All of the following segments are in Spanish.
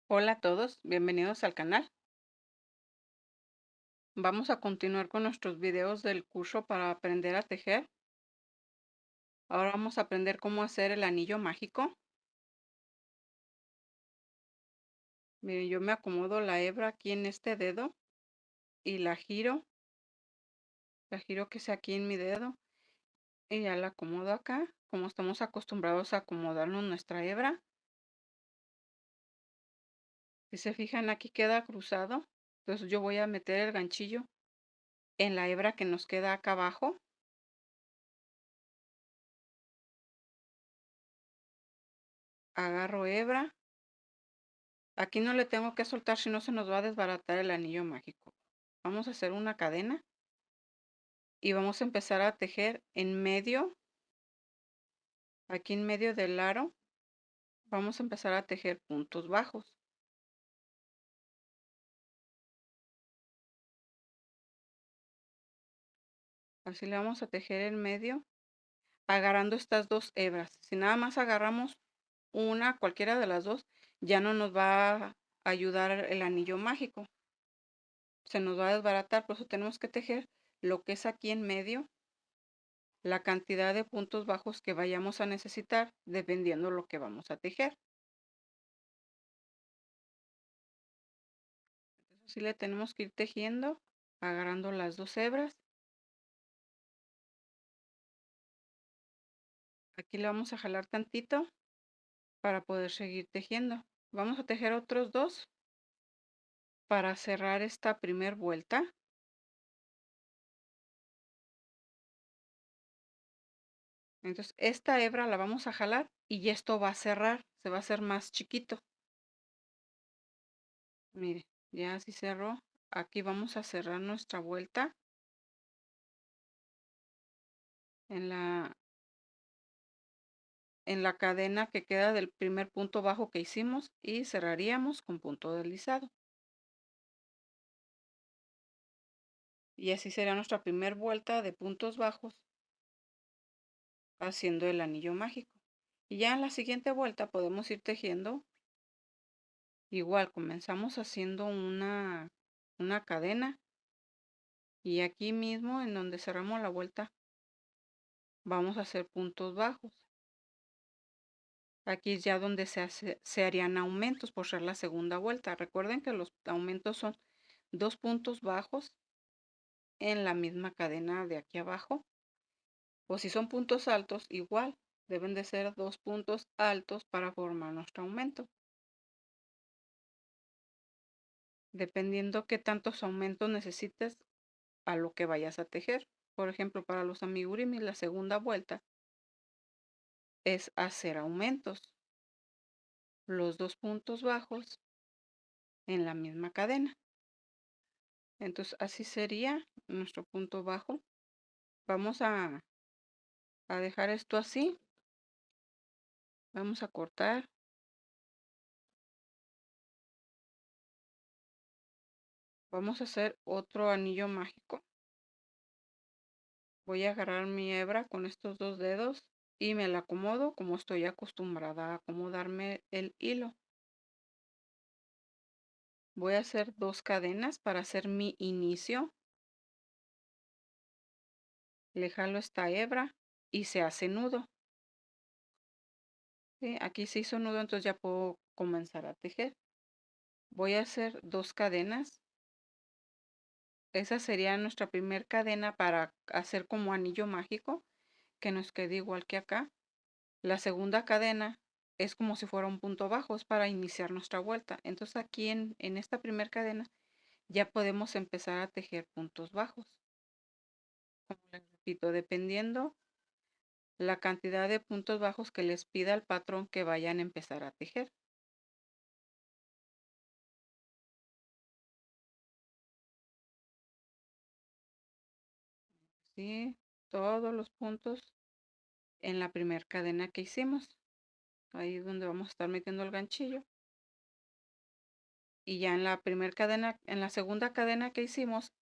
Hola a todos, bienvenidos al canal. Vamos a continuar con nuestros videos del curso para aprender a tejer. Ahora vamos a aprender cómo hacer el anillo mágico. Miren, yo me acomodo la hebra aquí en este dedo y la giro que sea aquí en mi dedo y ya la acomodo acá, como estamos acostumbrados a acomodarnos nuestra hebra. Si se fijan, aquí queda cruzado, entonces yo voy a meter el ganchillo en la hebra que nos queda acá abajo. Agarro hebra. Aquí no le tengo que soltar, si no se nos va a desbaratar el anillo mágico. Vamos a hacer una cadena y vamos a empezar a tejer en medio, aquí en medio del aro, vamos a empezar a tejer puntos bajos. Así le vamos a tejer en medio, agarrando estas dos hebras. Si nada más agarramos una, cualquiera de las dos, ya no nos va a ayudar el anillo mágico. Se nos va a desbaratar, por eso tenemos que tejer lo que es aquí en medio, la cantidad de puntos bajos que vayamos a necesitar dependiendo lo que vamos a tejer. Entonces así le tenemos que ir tejiendo, agarrando las dos hebras. Aquí le vamos a jalar tantito para poder seguir tejiendo. Vamos a tejer otros dos para cerrar esta primer vuelta. Entonces esta hebra la vamos a jalar y esto va a cerrar, se va a hacer más chiquito. Mire, ya así cerró. Aquí vamos a cerrar nuestra vuelta en la cadena que queda del primer punto bajo que hicimos y cerraríamos con punto deslizado. Y así será nuestra primera vuelta de puntos bajos haciendo el anillo mágico. Y ya en la siguiente vuelta podemos ir tejiendo. Igual comenzamos haciendo una cadena y aquí mismo en donde cerramos la vuelta vamos a hacer puntos bajos. Aquí es ya donde se harían aumentos por ser la segunda vuelta. Recuerden que los aumentos son dos puntos bajos en la misma cadena de aquí abajo. O si son puntos altos, igual deben de ser dos puntos altos para formar nuestro aumento. Dependiendo qué tantos aumentos necesites a lo que vayas a tejer. Por ejemplo, para los amigurumis, la segunda vuelta es hacer aumentos. Los dos puntos bajos en la misma cadena. Entonces, así sería nuestro punto bajo. Vamos a dejar esto así. Vamos a cortar. Vamos a hacer otro anillo mágico. Voy a agarrar mi hebra con estos dos dedos y me la acomodo como estoy acostumbrada a acomodarme el hilo. Voy a hacer dos cadenas para hacer mi inicio. Le jalo esta hebra y se hace nudo. ¿Sí? Aquí se hizo nudo, entonces ya puedo comenzar a tejer. Voy a hacer dos cadenas. Esa sería nuestra primera cadena para hacer como anillo mágico, que nos quede igual que acá. La segunda cadena es como si fuera un punto bajo, es para iniciar nuestra vuelta. Entonces aquí en esta primera cadena ya podemos empezar a tejer puntos bajos. Como les repito, dependiendo la cantidad de puntos bajos que les pida el patrón que vayan a empezar a tejer. ¿Sí? Todos los puntos en la primera cadena que hicimos. Ahí es donde vamos a estar metiendo el ganchillo. Y ya en la primera cadena, en la segunda cadena que hicimos,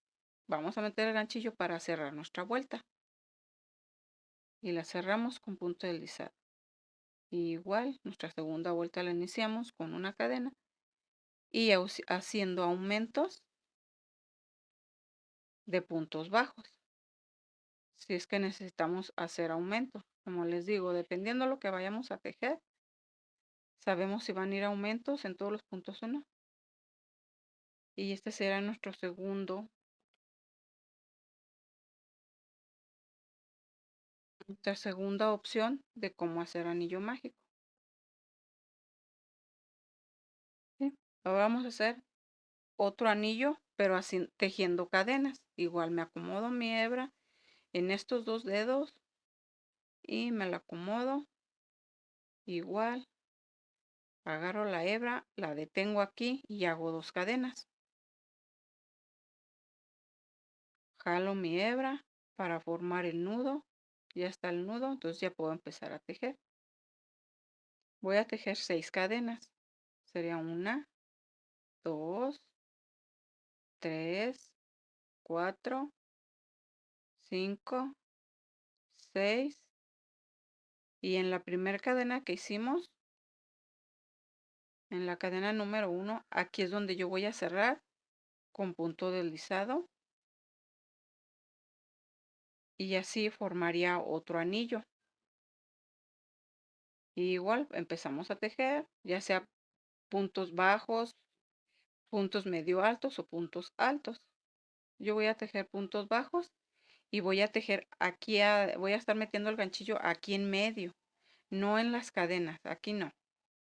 vamos a meter el ganchillo para cerrar nuestra vuelta. Y la cerramos con punto deslizado. Y igual, nuestra segunda vuelta la iniciamos con una cadena y haciendo aumentos de puntos bajos. Si es que necesitamos hacer aumentos, como les digo, dependiendo de lo que vayamos a tejer, sabemos si van a ir aumentos en todos los puntos o no. Y este será nuestra segunda opción de cómo hacer anillo mágico. ¿Sí? Ahora vamos a hacer otro anillo, pero así tejiendo cadenas. Igual me acomodo mi hebra en estos dos dedos y me la acomodo. Igual agarro la hebra, la detengo aquí y hago 2 cadenas. Jalo mi hebra para formar el nudo. Ya está el nudo, entonces ya puedo empezar a tejer. Voy a tejer 6 cadenas. Sería 1, 2, 3, 4, 5, 6. Y en la primera cadena que hicimos, en la cadena número 1, aquí es donde yo voy a cerrar con punto deslizado. Y así formaría otro anillo. Y igual empezamos a tejer, ya sea puntos bajos, puntos medio altos o puntos altos. Yo voy a tejer puntos bajos y voy a tejer aquí, voy a estar metiendo el ganchillo aquí en medio, no en las cadenas, aquí no.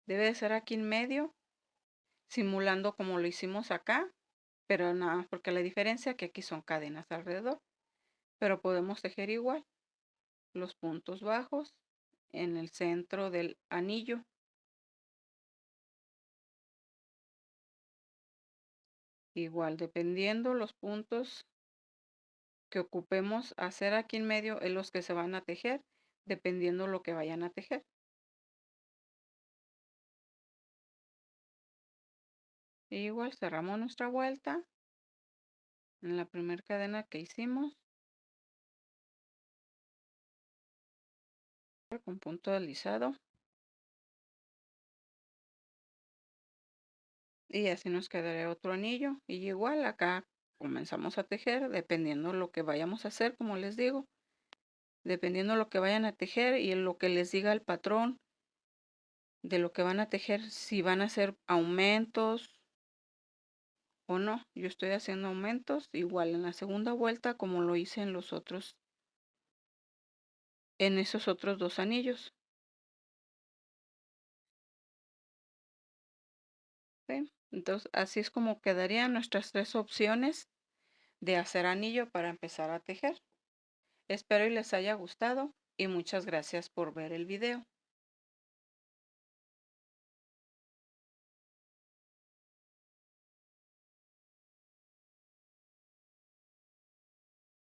Debe de ser aquí en medio, simulando como lo hicimos acá, pero nada más porque la diferencia es que aquí son cadenas alrededor. Pero podemos tejer igual los puntos bajos en el centro del anillo. Igual, dependiendo los puntos que ocupemos hacer aquí en medio en los que se van a tejer, dependiendo lo que vayan a tejer. Igual cerramos nuestra vuelta en la primera cadena que hicimos con punto deslizado y así nos quedaría otro anillo. Y igual acá comenzamos a tejer dependiendo lo que vayamos a hacer, como les digo, dependiendo lo que vayan a tejer y lo que les diga el patrón de lo que van a tejer, si van a hacer aumentos o no. Yo estoy haciendo aumentos igual en la segunda vuelta como lo hice en los otros, en esos otros 2 anillos. ¿Sí? Entonces así es como quedarían nuestras 3 opciones de hacer anillo para empezar a tejer. Espero y les haya gustado y muchas gracias por ver el video.